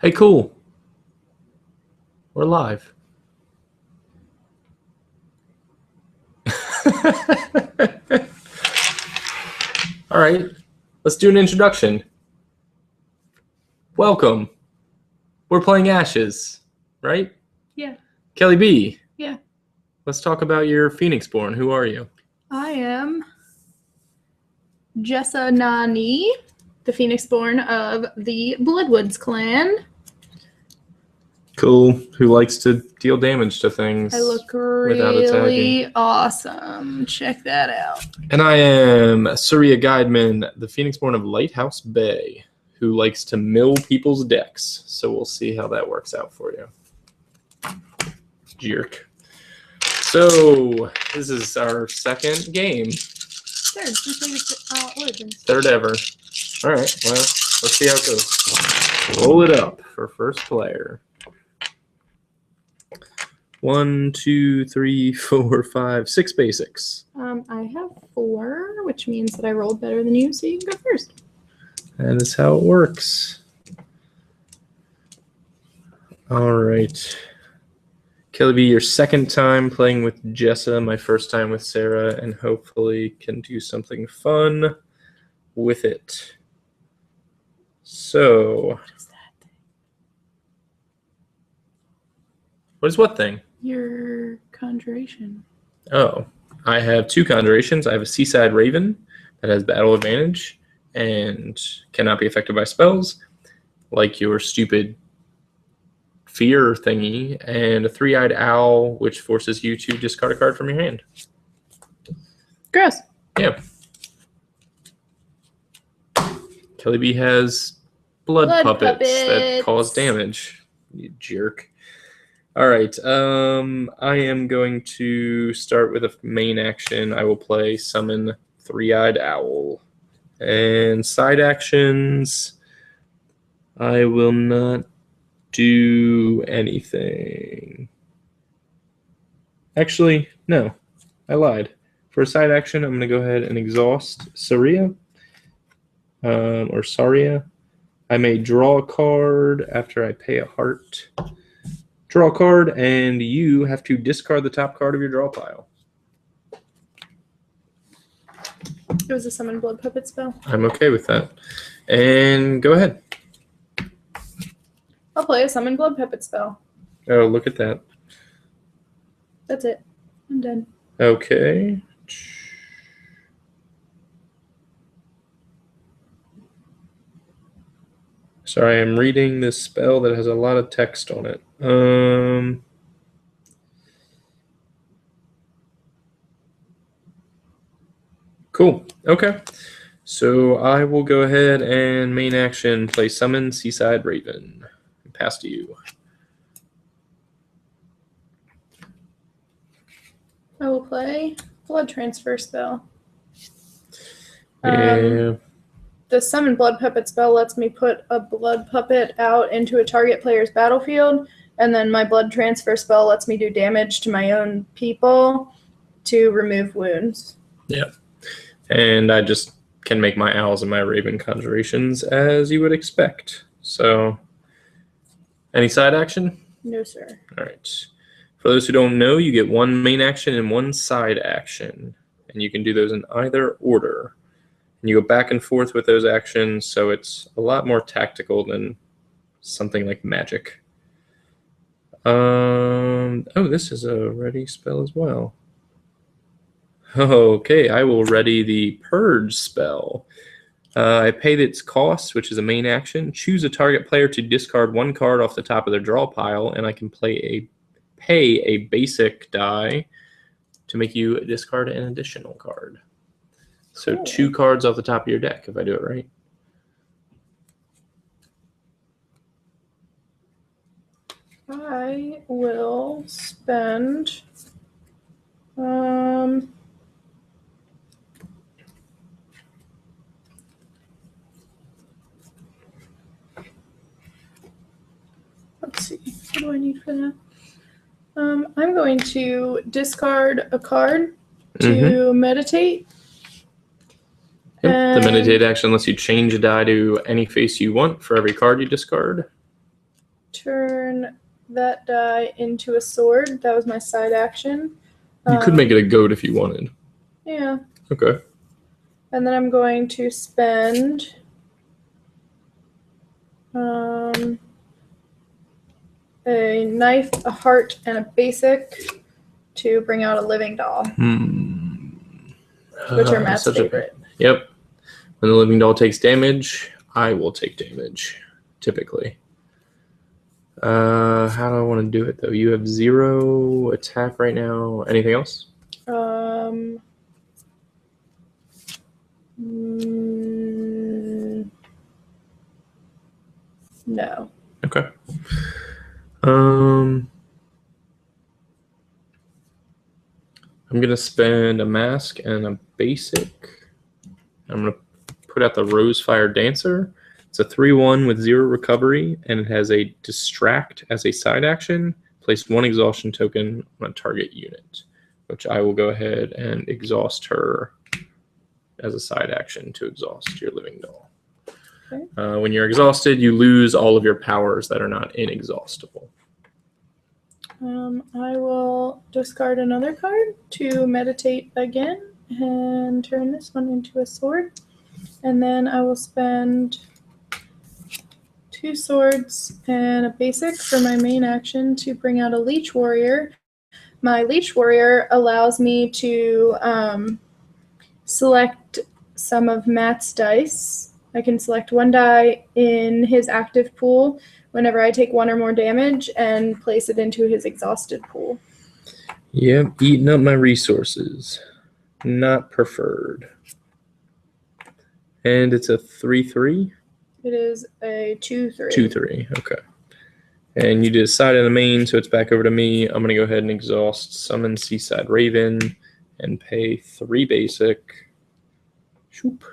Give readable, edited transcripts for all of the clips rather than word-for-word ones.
Hey, cool. We're live. All right, let's do an introduction. Welcome. We're playing Ashes, right? Yeah. Kelly B. Yeah. Let's talk about your Phoenixborn. Who are you? I am Jessa Nani, the Phoenixborn of the Bloodwoods clan. Cool. Who likes to deal damage to things? I look without attacking. really awesome. Check that out. And I am Saria Guideman, the Phoenixborn of Lighthouse Bay, who likes to mill people's decks. So we'll see how that works out for you. Jerk. So this is our second game. Third. We played Origins. Third ever. All right. Well, let's see how it goes. Roll it up for first player. 1, 2, 3, 4, 5, 6 basics. I have 4, which means that I rolled better than you, so you can go first. That is how it works. All right. Kelly B, your second time playing with Jessa, my first time with Sarah, and hopefully can do something fun with it. So, What is that thing? What is what thing? Your conjuration. Oh, I have 2 conjurations. I have a Seaside Raven that has battle advantage and cannot be affected by spells, like your stupid fear thingy, and a 3-eyed owl, which forces you to discard a card from your hand. Gross. Yeah. Kelly B has blood puppets that cause damage. You jerk. All right. I am going to start with a main action. I will play Summon 3-eyed owl. And side actions, I will not do anything. Actually, no. I lied. For a side action, I'm going to go ahead and exhaust Saria. Or Saria. I may draw a card after I pay a heart. Draw a card, and you have to discard the top card of your draw pile. It was a summon blood puppet spell. I'm okay with that. And go ahead. I'll play a summon blood puppet spell. Oh, look at that. That's it. I'm done. Okay. Sorry, I'm reading this spell that has a lot of text on it. Cool. Okay. So I will go ahead and main action play Summon Seaside Raven. Pass to you. I will play blood transfer spell. Yeah. The summon blood puppet spell lets me put a blood puppet out into a target player's battlefield, and then my blood transfer spell lets me do damage to my own people to remove wounds. Yeah. And I just can make my owls and my raven conjurations as you would expect. So, any side action? No, sir. All right. For those who don't know, you get 1 main action and 1 side action, and you can do those in either order. And you go back and forth with those actions, so it's a lot more tactical than something like magic. Oh, this is a ready spell as well. Okay, I will ready the Purge spell. I pay its cost, which is a main action. Choose a target player to discard 1 card off the top of their draw pile, and I can pay a basic die to make you discard an additional card. So Cool. 2 cards off the top of your deck, if I do it right. I will spend let's see, what do I need for that? I'm going to discard a card to meditate. Yep. The meditate action lets you change a die to any face you want for every card you discard. turn that die into a sword. That was my side action. You could make it a goat if you wanted. Yeah. Okay. And then I'm going to spend a knife, a heart, and a basic to bring out a living doll. Which are Matt's favorite. Yep. When the living doll takes damage, I will take damage, typically. How do I want to do it, though? You have 0 attack right now. Anything else? No. Okay. I'm going to spend a mask and a basic. I'm going to put out the Rosefire Dancer. It's a 3/1 with 0 recovery, and it has a distract as a side action. Place 1 exhaustion token on a target unit, which I will go ahead and exhaust her as a side action to exhaust your living doll. Okay. When you're exhausted, you lose all of your powers that are not inexhaustible. I will discard another card to meditate again and turn this one into a sword. And then I will spend 2 swords and a basic for my main action to bring out a Leech Warrior. My Leech Warrior allows me to select some of Matt's dice. I can select 1 die in his active pool whenever I take 1 or more damage and place it into his exhausted pool. Yep, eating up my resources. Not preferred. And it's a 3/3? It is a 2/3. 2/3, okay. And you decide on the main, so it's back over to me. I'm going to go ahead and exhaust Summon Seaside Raven and pay 3 basic. Shoop.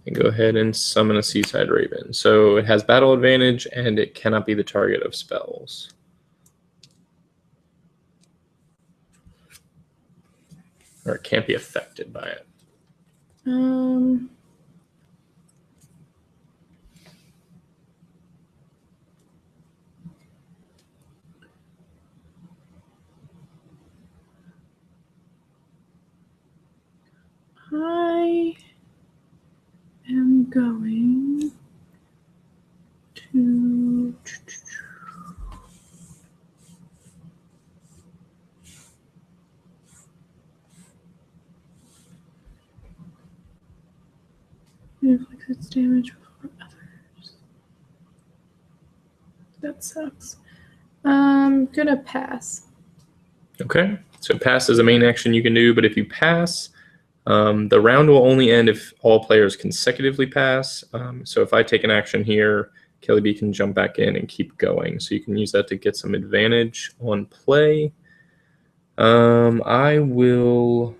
And go ahead and summon a Seaside Raven. So it has battle advantage, and it cannot be the target of spells. Or it can't be affected by it. I am going to inflicts its damage before others. That sucks. I'm gonna pass. Okay, so pass is a main action you can do, but if you pass, the round will only end if all players consecutively pass. So if I take an action here, Kelly B can jump back in and keep going. So you can use that to get some advantage on play. I will...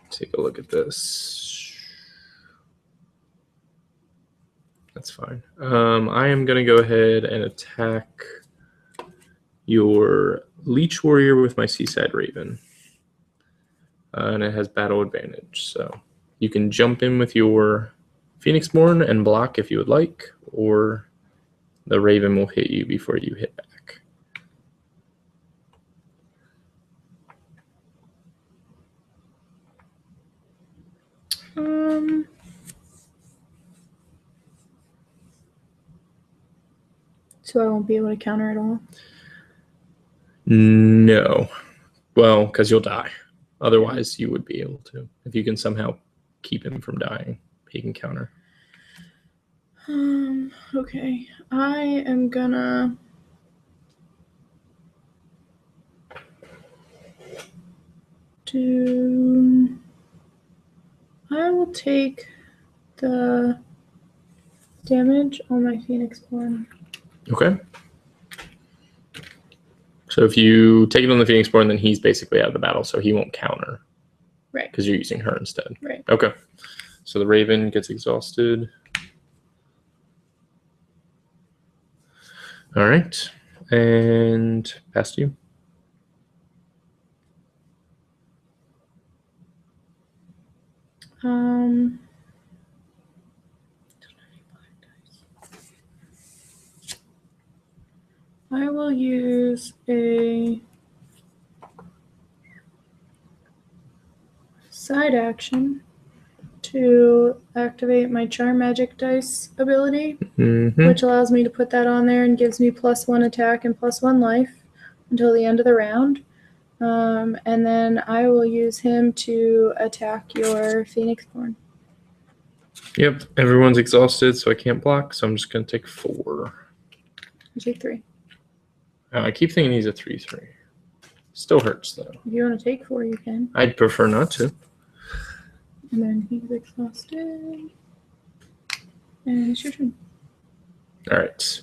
take a look at this. That's fine. I am going to go ahead and attack your Leech Warrior with my Seaside Raven. And it has battle advantage. So you can jump in with your Phoenixborn and block if you would like, or the Raven will hit you before you hit back. So I won't be able to counter at all? No. Well, because you'll die. Otherwise, you would be able to. If you can somehow keep him from dying, he can counter. Okay. I am gonna... I will take the damage on my Phoenixborn. Okay. So if you take it on the Phoenixborn, then he's basically out of the battle, so he won't counter. Right. Because you're using her instead. Right. Okay. So the Raven gets exhausted. All right. And past you. I will use a side action to activate my Charm Magic dice ability, which allows me to put that on there and gives me +1 attack and +1 life until the end of the round. And then I will use him to attack your Phoenixborn. Yep, everyone's exhausted, so I can't block, so I'm just going to take 4. You take 3. I keep thinking he's a 3/3. Still hurts, though. If you want to take 4, you can. I'd prefer not to. And then he's exhausted. And it's your turn. All right.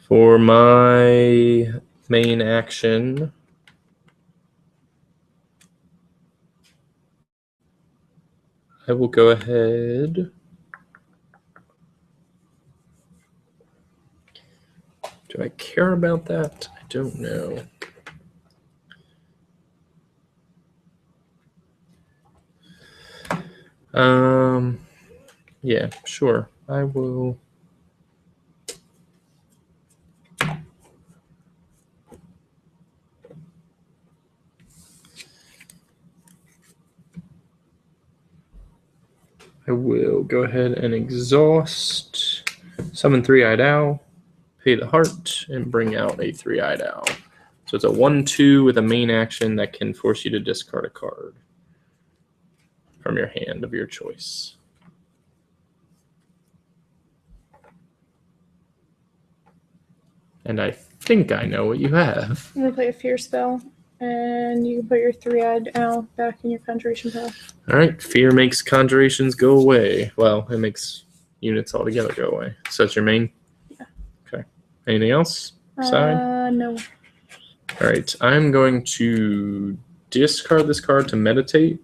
For my main action, I will go ahead. Do I care about that? I don't know. Yeah, sure. I will. I will go ahead and exhaust, summon 3-eyed owl, pay the heart, and bring out a 3-eyed owl. So it's a 1/2 with a main action that can force you to discard a card from your hand of your choice. And I think I know what you have. I'm going to play a fear spell, and you can put your 3-eyed owl back in your conjuration pile. All right, fear makes conjurations go away. Well, it makes units altogether go away. So that's your main? Yeah. Okay. Anything else? Side? No. All right, I'm going to discard this card to meditate.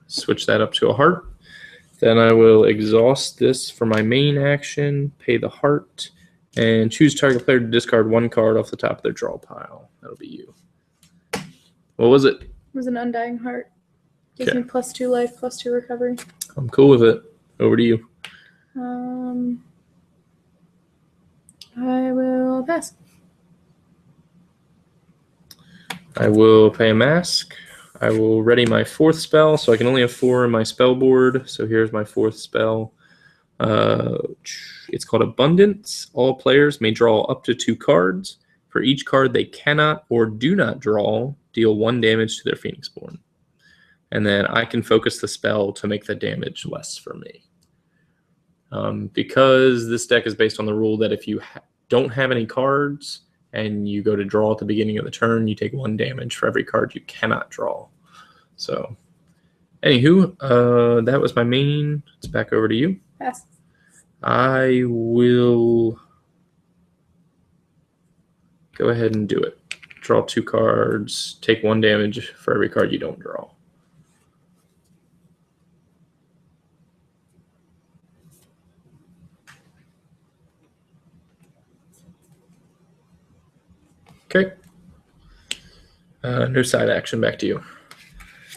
Switch that up to a heart. Then I will exhaust this for my main action, pay the heart, and choose target player to discard 1 card off the top of their draw pile. That'll be you. What was it? It was an Undying Heart. Gives me +2 life, +2 recovery. I'm cool with it. Over to you. I will pass. I will pay a mask. I will ready my 4th spell, so I can only have 4 in my spell board. So here's my 4th spell. It's called Abundance. All players may draw up to 2 cards. For each card they cannot or do not draw, deal 1 damage to their Phoenixborn. And then I can focus the spell to make the damage less for me. Because this deck is based on the rule that if you don't have any cards and you go to draw at the beginning of the turn, you take 1 damage for every card you cannot draw. So, anywho, that was my main. It's back over to you. Pass. I will go ahead and do it. Draw 2 cards, take 1 damage for every card you don't draw. Okay. No side action. Back to you.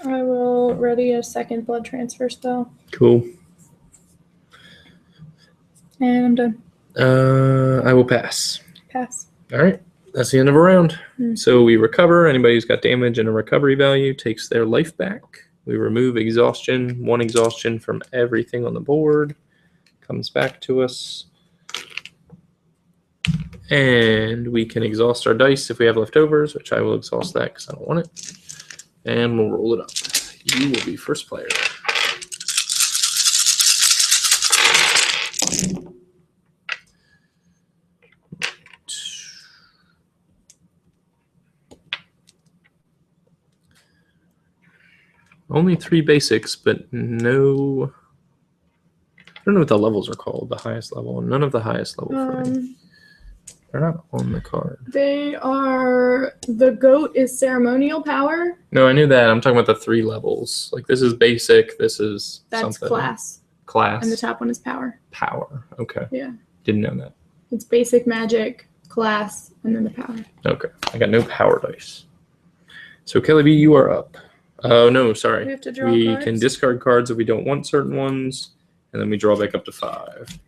I will ready a 2nd blood transfer spell. Cool. And I'm done. I will pass. Pass. All right. That's the end of a round. So we recover. Anybody who's got damage and a recovery value takes their life back. We remove exhaustion. 1 exhaustion from everything on the board. Comes back to us. And we can exhaust our dice if we have leftovers, which I will exhaust that because I don't want it. And we'll roll it up. You will be first player. Only 3 basics, but no... I don't know what the levels are called, the highest level. None of the highest level for me. They're not on the card. They are... The goat is ceremonial power. No, I knew that. I'm talking about the 3 levels. Like, this is basic, this is That's something. class. Class. And the top one is power. Power. Okay. Yeah. Didn't know that. It's basic magic, class, and then the power. Okay. I got no power dice. So, Kelly B, you are up. Oh, no, sorry. We have to draw We cards? can discard cards if we don't want certain ones, and then we draw back up to 5.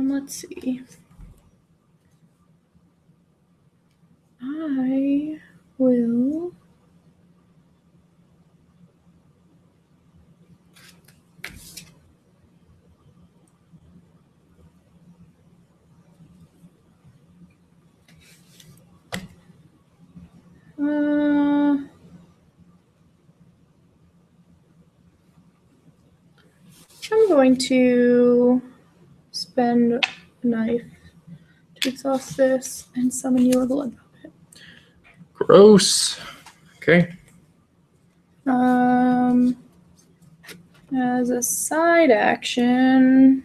Let's see. I will I'm going to spend a knife to exhaust this and summon your blood puppet. Gross. Okay. As a side action,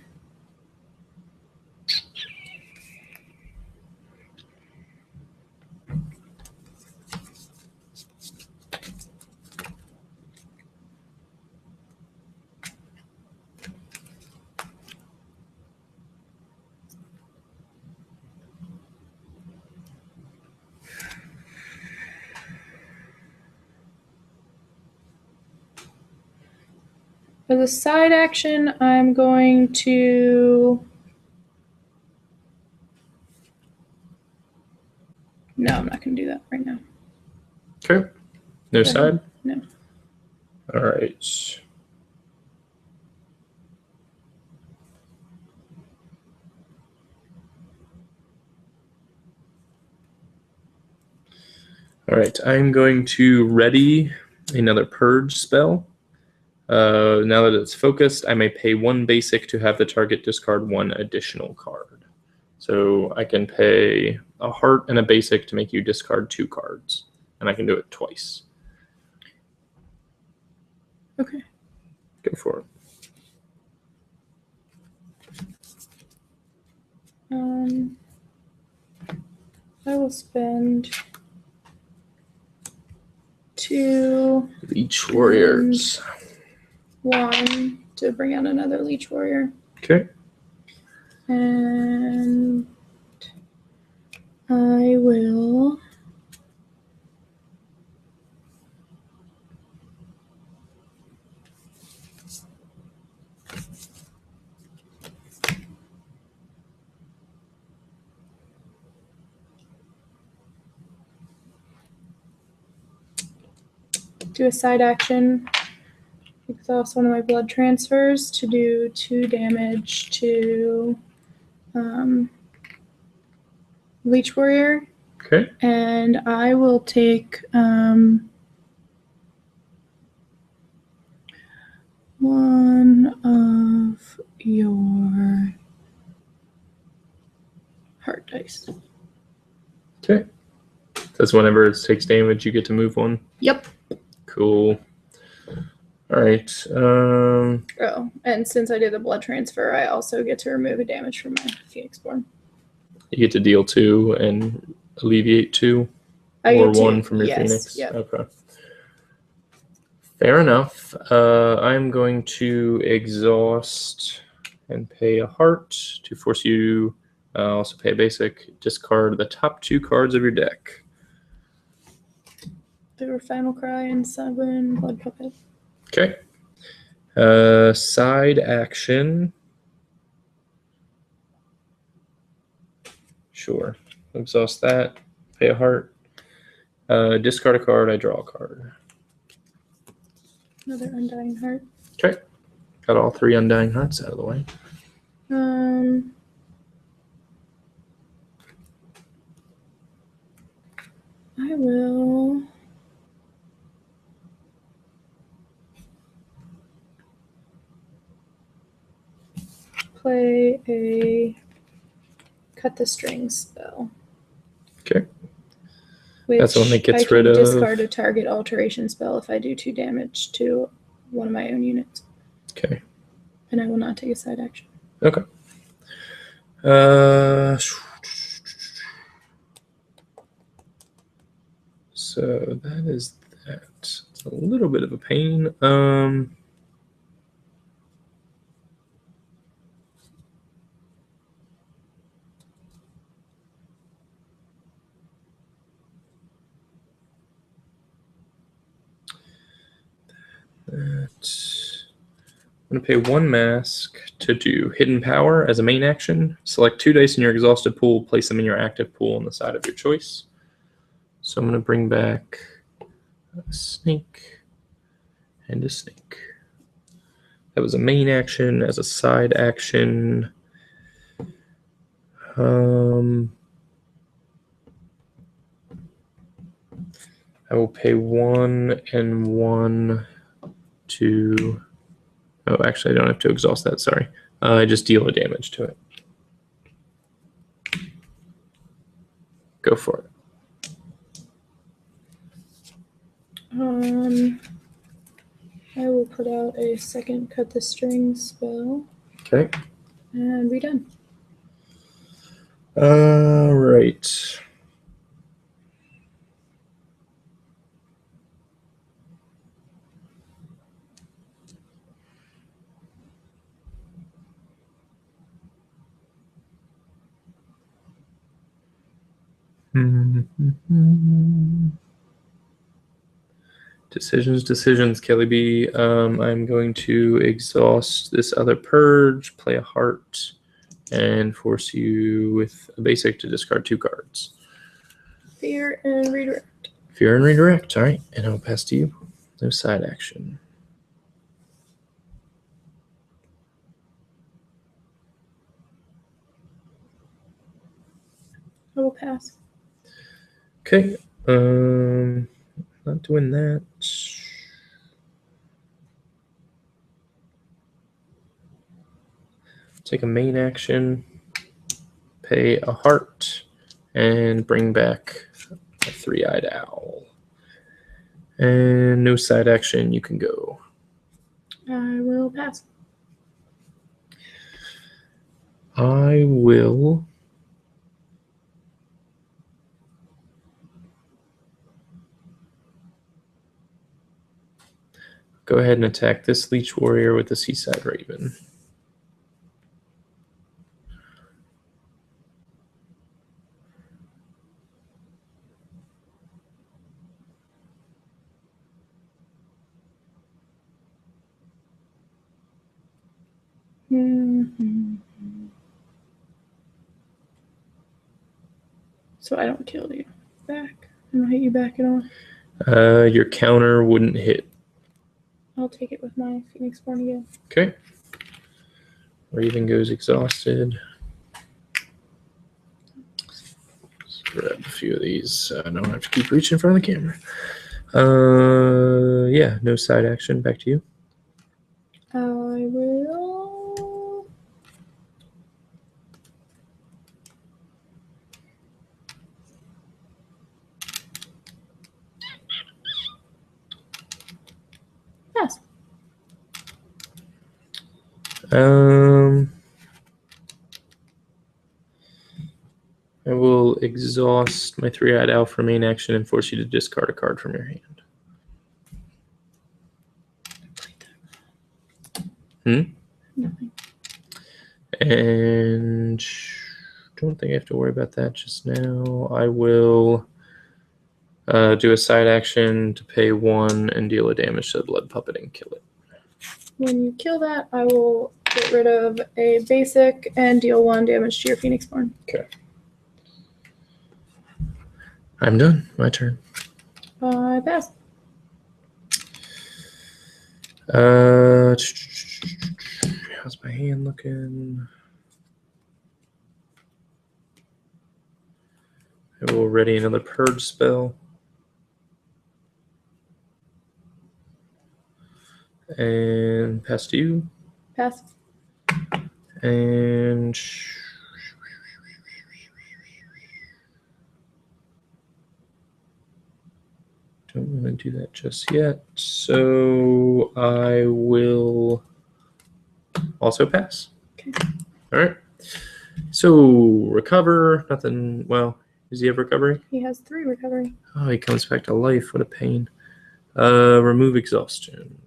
I'm going to... No, I'm not going to do that right now. Okay. No side? No. All right. All right, I'm going to ready another purge spell. Now that it's focused, I may pay 1 basic to have the target discard 1 additional card. So I can pay a heart and a basic to make you discard 2 cards, and I can do it twice. Okay. Go for it. I will spend 2 Leech Warriors. 1 to bring out another Leech Warrior. Okay. And I will do a side action, exhaust one of my blood transfers to do 2 damage to Leech Warrior. Okay. And I will take 1 of your heart dice. Okay. That's whenever it takes damage, you get to move 1? Yep. Cool. All right. Oh, and since I did the blood transfer, I also get to remove a damage from my Phoenixborn. You get to deal 2 and alleviate 2? Or 1 from your Phoenix? Yep. Okay. Fair enough. I'm going to exhaust and pay a heart to force you. Also pay a basic. Discard the top 2 cards of your deck. They were Final Cry and 7 Blood Puppet. Okay. Side action. Sure. Exhaust that. Pay a heart. Discard a card. I draw a card. Another Undying Heart. Okay. Got all 3 Undying Hearts out of the way. I will play a Cut the Strings spell. Okay. That's the one that gets rid of... I can discard a target alteration spell if I do 2 damage to one of my own units. Okay. And I will not take a side action. Okay. So that is that. It's a little bit of a pain. I'm going to pay 1 mask to do Hidden Power as a main action. Select 2 dice in your exhausted pool, place them in your active pool on the side of your choice. So I'm going to bring back a snake and a snake. That was a main action. As a side action, I will pay 1 and 1 to... Oh, actually, I don't have to exhaust that. Sorry. I just deal a damage to it. Go for it. I will put out a second cut the string spell. Okay. And be done. All right. Decisions, Kelly B. I'm going to exhaust this other purge, play a heart, and force you with a basic to discard 2 cards. Fear and redirect. Fear and redirect. All right, and I'll pass to you. No side action. I will pass. Okay. Not doing that. Take a main action, pay a heart, and bring back a 3-eyed owl. And no side action, you can go. I will pass. I will go ahead and attack this Leech Warrior with the Seaside Raven. So I don't kill you back. I don't hit you back at all. Your counter wouldn't hit. I'll take it with my Phoenixborn again. Okay. Raven goes exhausted. Let's grab a few of these so I don't have to keep reaching in front of the camera. Yeah, no side action. Back to you. I will pass. I will exhaust my 3-eyed owl for main action and force you to discard a card from your hand. Nothing. And don't think I have to worry about that just now. I will do a side action to pay 1 and deal a damage to the blood puppet and kill it. When you kill that, I will get rid of a basic and deal 1 damage to your Phoenixborn. Okay. I'm done. My turn. I pass. How's my hand looking? I will ready another purge spell. And pass to you. Pass. And don't want to do that just yet. So I will also pass. Okay. All right. So recover. Nothing. Well, Does he have recovery? He has 3 recovery. Oh, he comes back to life. What a pain. Remove exhaustion.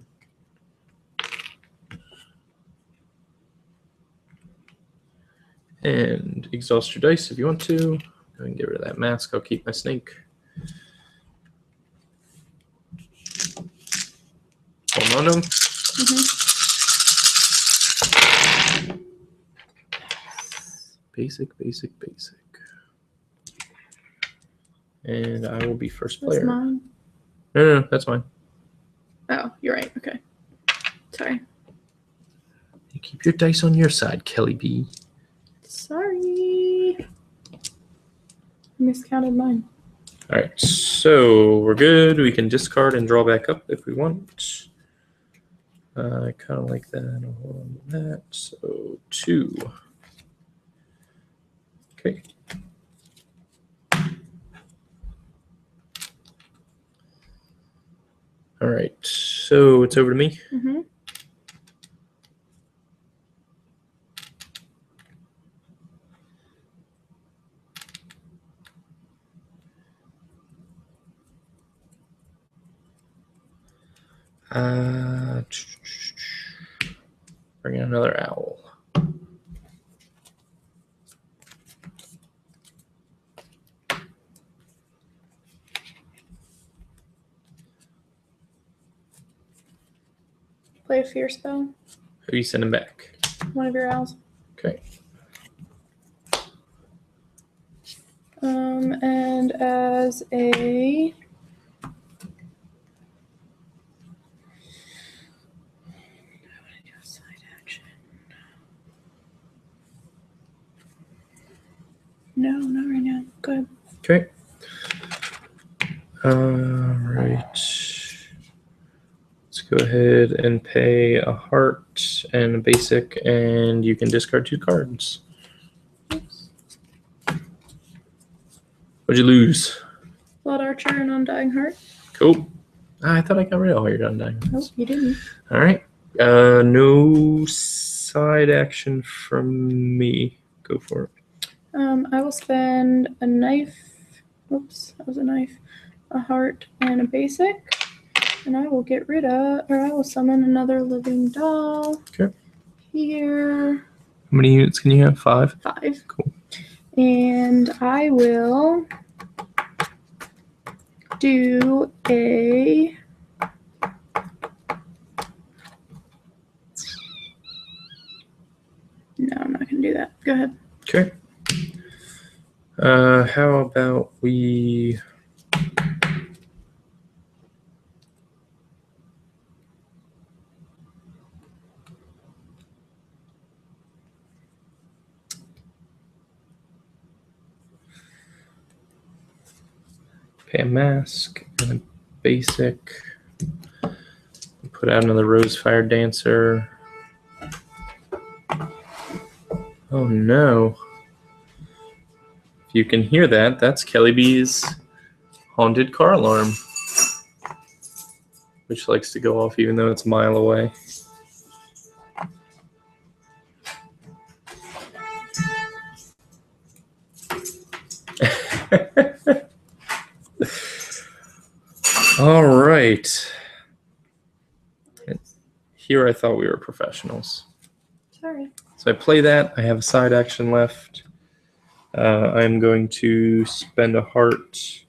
And exhaust your dice if you want to. Go ahead and get rid of that mask. I'll keep my snake. Hold on to him. Basic. And I will be first player. That's mine. No, that's mine. Oh, you're right. Okay. Sorry. You keep your dice on your side, Kelly B. Sorry. I miscounted mine. All right, so we're good. We can discard and draw back up if we want. I kind of like that. I'll hold on to that. So 2. Okay. All right, so it's over to me. Mm-hmm. Bring in another owl. Play a fear spell. Who are you sending back? One of your owls. Okay. And as a side action. No, not right now. Go ahead. Okay. All right. Let's go ahead and pay a heart and a basic, and you can discard 2 cards. Oops. What'd you lose? Blood Archer and Undying Heart. Cool. I thought I got rid of all your Undying Hearts. Nope, you didn't. All right. No side action from me. Go for it. I will spend a knife. Oops, that was a knife. A heart and a basic. And I will get rid of, or I will summon another living doll. Okay. Here. How many units can you have? 5? 5. Cool. And I will do a no, I'm not going to do that. Go ahead. Okay. How about we pay a mask and a basic. Put out another Rosefire Dancer. Oh no. If you can hear that, that's Kelly B's haunted car alarm, which likes to go off even though it's a mile away. All right. Here I thought we were professionals. Sorry. So I play that. I have a side action left. I'm going to spend a heart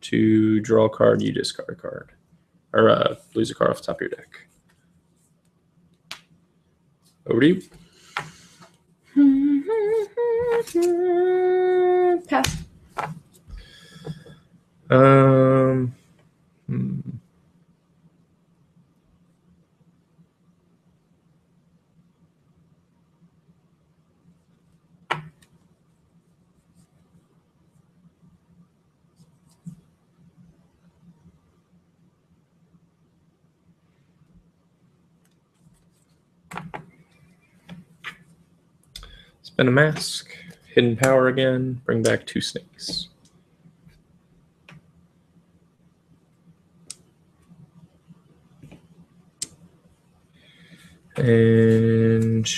to draw a card. You discard a card. Or lose a card off the top of your deck. Over to you. Pass. Spend a mask. Hidden power again. Bring back 2 snakes. And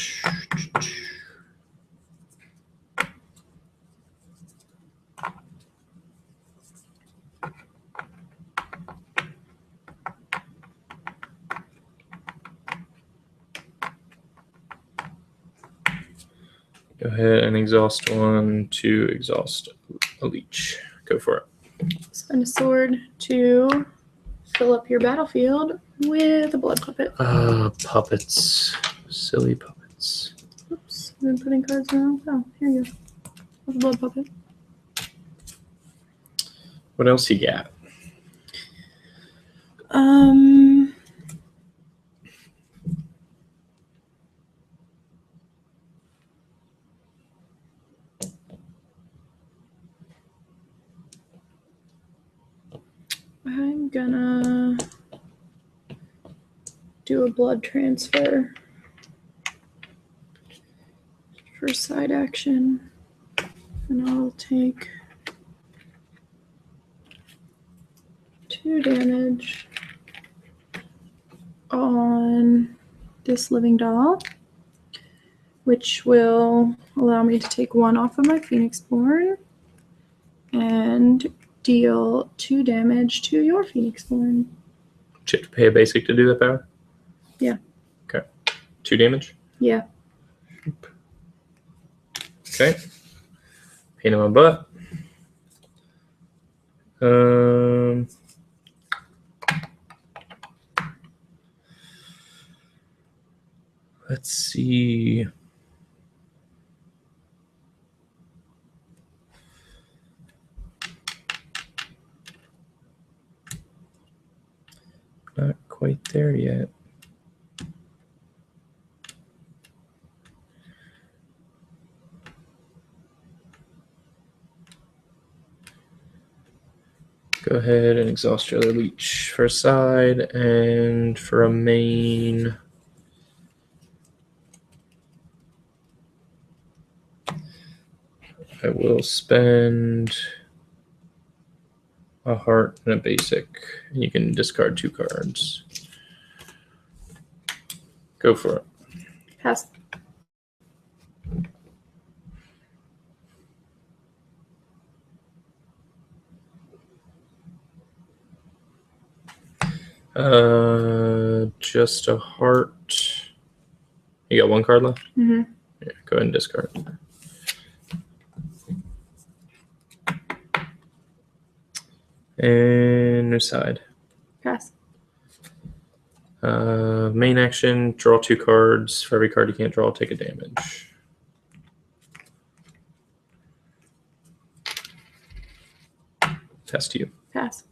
Go ahead and exhaust one to exhaust a leech. Go for it. Spend a sword to fill up your battlefield with a blood puppet. Puppets. Silly puppets. Oops, I've been putting cards around. Oh, here you go. With a blood puppet. What else you got? I'm gonna do a blood transfer for side action, and I'll take 2 damage on this living doll, which will allow me to take 1 off of my Phoenixborn and deal 2 damage to your Phoenixborn. Did you have to pay a basic to do that power? Yeah. Okay. 2 damage? Yeah. Okay. Pain in my butt. Let's see. Not quite there yet. Go ahead and exhaust your other leech for a side, and for a main. I will spend a heart and a basic, and you can discard 2 cards. Go for it. Pass. Just a heart. You got 1 card left? Mm-hmm. Yeah, go ahead and discard. And no side. Pass. Main action, draw 2 cards. For every card you can't draw, take a damage. Pass to you. Pass.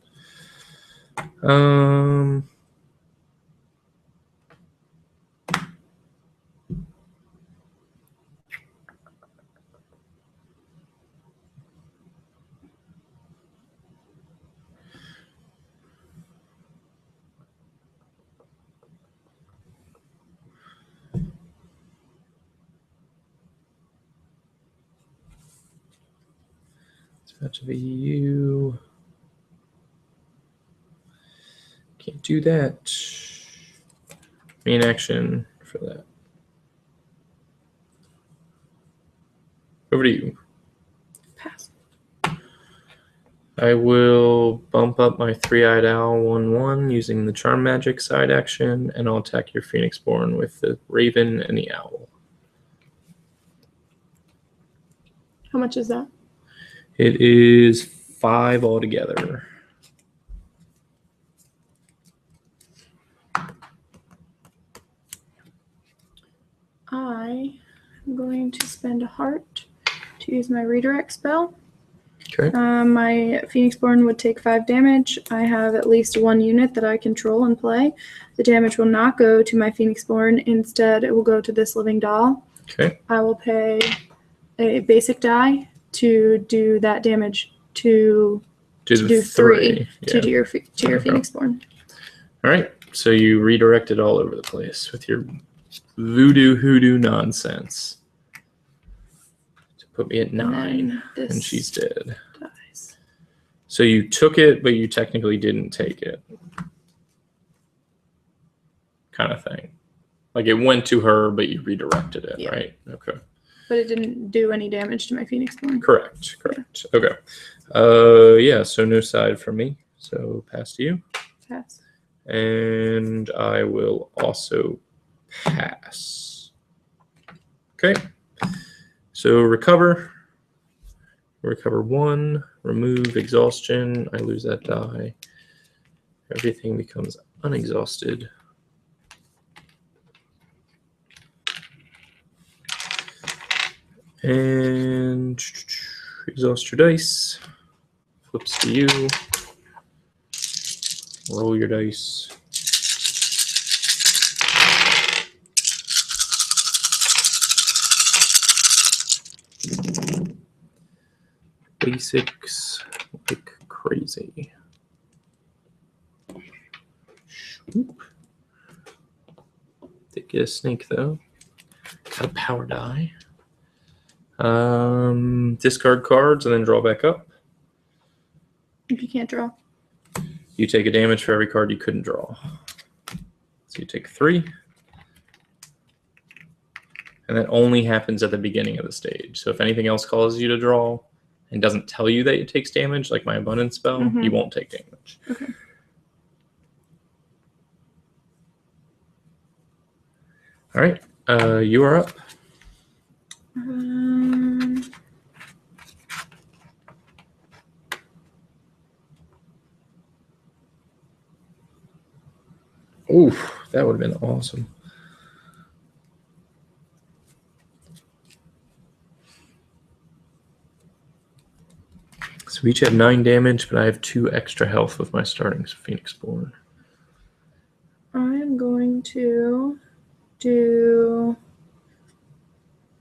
It's about to be you. Can't do that. Main action for that. Over to you. Pass. I will bump up my 3-eyed owl 1/1 using the charm magic side action, and I'll attack your Phoenixborn with the raven and the owl. How much is that? It is 5 altogether. I am going to spend a heart to use my redirect spell. Okay. My Phoenixborn would take 5 damage. I have at least 1 unit that I control and play. The damage will not go to my Phoenixborn. Instead, it will go to this living doll. Okay. I will pay a basic die to do that damage to do 3 yeah. to your Phoenixborn. All right. So you redirected all over the place with your voodoo hoodoo nonsense. To put me at 9, and she's dead. Dies. So you took it, but you technically didn't take it. Kind of thing. Like it went to her, but you redirected it, right? Okay. But it didn't do any damage to my Phoenixborn. Correct. Yeah. Okay. Yeah, so no side for me. So pass to you. Pass. And I will also pass. Okay. So recover. Recover 1. Remove exhaustion. I lose that die. Everything becomes unexhausted. And exhaust your dice. Flips to you. Roll your dice. Basics like crazy. Shoop. Did get a snake though. Got a power die. Discard cards and then draw back up. If you can't draw. You take a damage for every card you couldn't draw. So you take 3. And that only happens at the beginning of the stage. So if anything else causes you to draw and doesn't tell you that it takes damage, like my abundance spell, you won't take damage. Okay. All right. You are up. Oof, that would have been awesome. So we each have 9 damage, but I have 2 extra health with my starting Phoenixborn. I'm going to do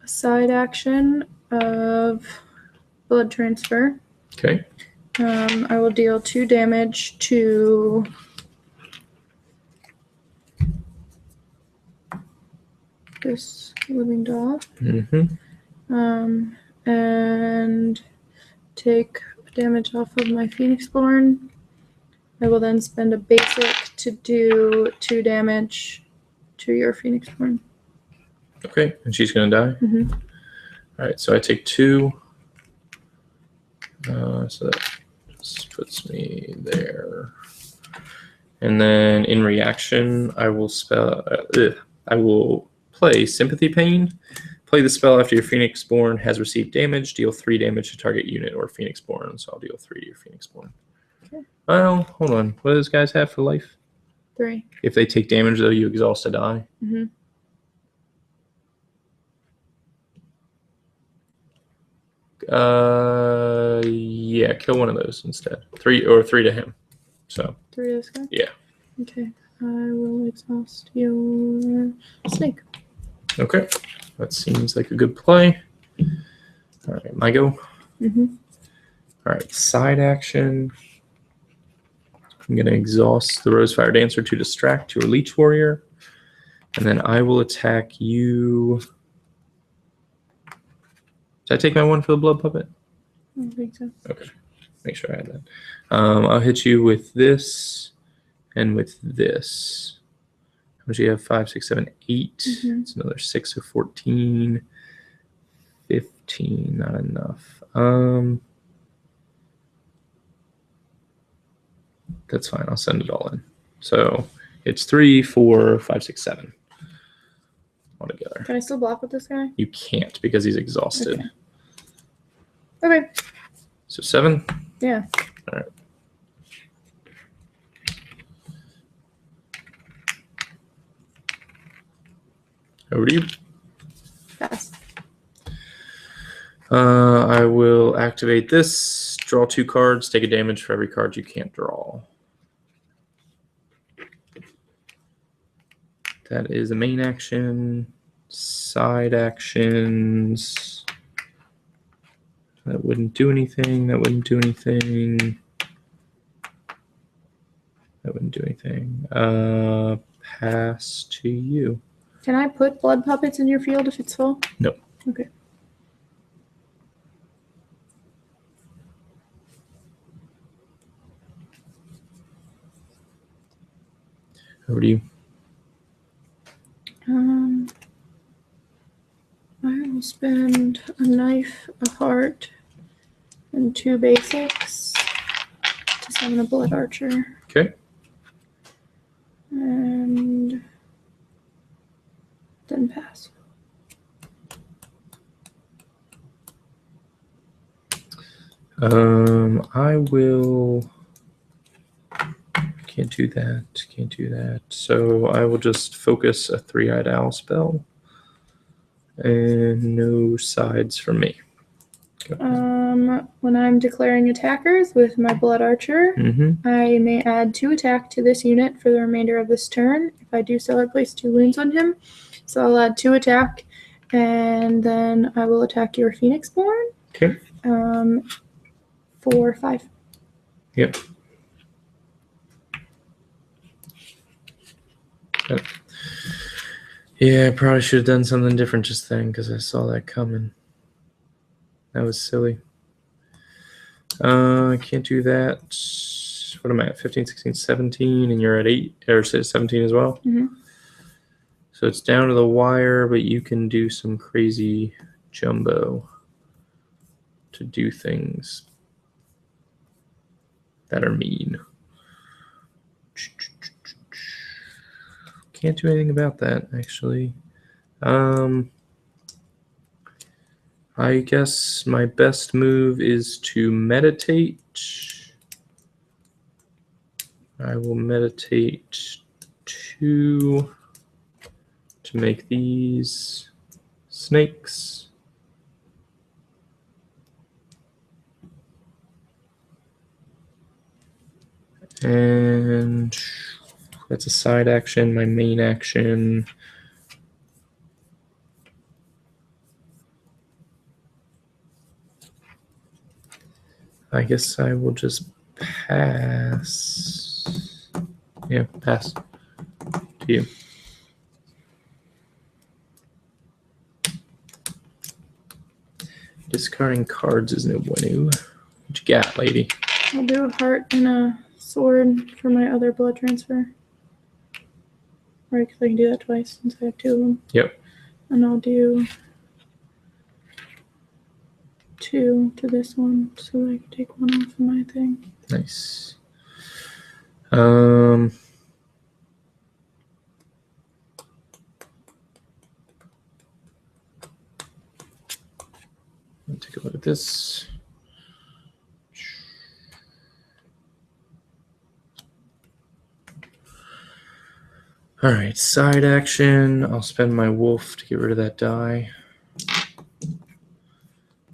a side action of blood transfer. Okay. I will deal 2 damage to this living doll. And take damage off of my Phoenixborn. I will then spend a basic to do 2 damage to your Phoenixborn. Okay, and she's going to die? All right, so I take 2. So that just puts me there. And then in reaction, I will play Sympathy Pain. Play the spell after your Phoenixborn has received damage. Deal 3 damage to target unit or Phoenixborn. So I'll deal 3 to your Phoenixborn. Okay. Well, hold on. What do those guys have for life? 3. If they take damage, though, you exhaust a die. Yeah, kill one of those instead. 3 to him. So 3 to this guy? Yeah. Okay. I will exhaust your snake. Okay. That seems like a good play. All right, my go. All right, side action. I'm going to exhaust the Rosefire Dancer to distract your Leech Warrior. And then I will attack you. Did I take my 1 for the Blood Puppet? I don't think so. Okay. Make sure I had that. I'll hit you with this and with this. How much do you have? 5, 6, 7, 8. It's another 6 or 14. 15. Not enough. That's fine. I'll send it all in. So it's 3, 4, 5, 6, 7 altogether. Can I still block with this guy? You can't because he's exhausted. Okay. So 7? Yeah. All right. Over to you. Pass. I will activate this. Draw 2 cards. Take a damage for every card you can't draw. That is the main action. Side actions. That wouldn't do anything. That wouldn't do anything. That wouldn't do anything. Pass to you. Can I put blood puppets in your field if it's full? No. Okay. Over to you. I will spend a knife, a heart, and 2 basics to summon a blood archer. Okay. And then pass. I will. Can't do that. Can't do that. So I will just focus a 3-eyed owl spell. And no sides for me. When I'm declaring attackers with my Blood Archer, I may add 2 attack to this unit for the remainder of this turn. If I do so, I place 2 wounds on him. So I'll add 2 attack, and then I will attack your Phoenixborn. Okay. For 5. Yep. Okay. Yeah, I probably should have done something different just then because I saw that coming. That was silly. I can't do that. What am I at? 15, 16, 17, and you're at 8 or 17 as well? So it's down to the wire, but you can do some crazy jumbo to do things that are mean. Can't do anything about that, actually. I guess my best move is to meditate. I will meditate 2 to make these snakes. And that's a side action. My main action. I guess I will just pass. Yeah, pass to you. Discarding cards is no bueno. What you got, lady? I'll do a heart and a sword for my other blood transfer. Right, because I can do that twice since I have 2 of them. Yep. And I'll do 2 to this one so that I can take 1 off of my thing. Nice. Take a look at this. All right, side action. I'll spend my wolf to get rid of that die.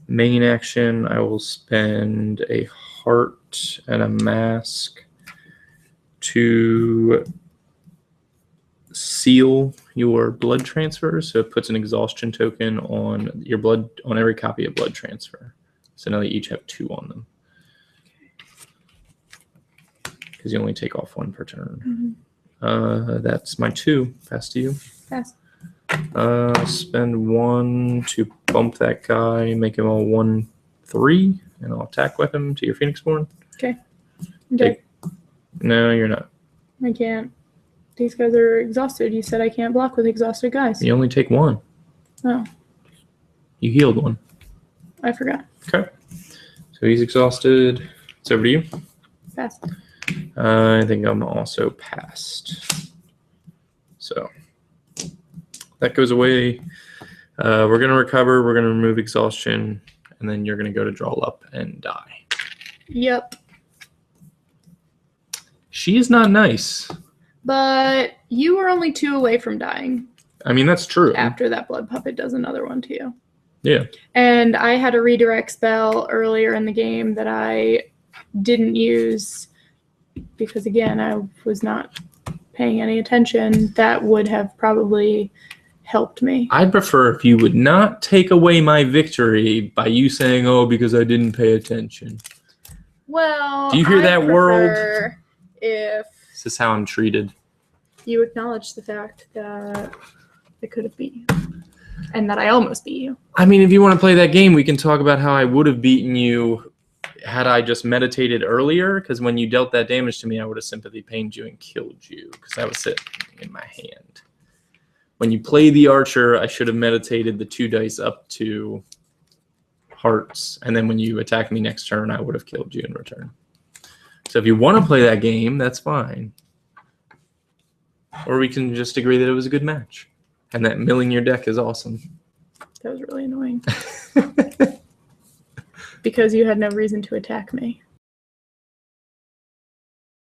Main action, I will spend a heart and a mask to seal your blood transfer. So it puts an exhaustion token on your blood, on every copy of blood transfer. So now they each have 2 on them. Because you only take off 1 per turn. That's my 2. Pass to you. Pass. Spend 1 to bump that guy, make him a 1/3, and I'll attack with him to your Phoenixborn. Okay. No, you're not. I can't. These guys are exhausted. You said I can't block with exhausted guys. You only take 1. Oh. You healed 1. I forgot. Okay. So he's exhausted. It's over to you. Pass. I think I'm also passed. So that goes away. We're going to recover. We're going to remove exhaustion. And then you're going to go to draw up and die. Yep. She is not nice. But you were only 2 away from dying. I mean, that's true. After that blood puppet does another one to you. Yeah. And I had a redirect spell earlier in the game that I didn't use because, again, I was not paying any attention. That would have probably helped me. I'd prefer if you would not take away my victory by you saying, oh, because I didn't pay attention. Well, do you hear that, world? If this is how I'm treated. You acknowledge the fact that I could have beat you. And that I almost beat you. I mean, if you want to play that game, we can talk about how I would have beaten you had I just meditated earlier. Because when you dealt that damage to me, I would have sympathy pained you and killed you. Because that was it in my hand. When you play the archer, I should have meditated the 2 dice up to hearts. And then when you attack me next turn, I would have killed you in return. So if you want to play that game, that's fine. Or we can just agree that it was a good match. And that milling your deck is awesome. That was really annoying. because you had no reason to attack me.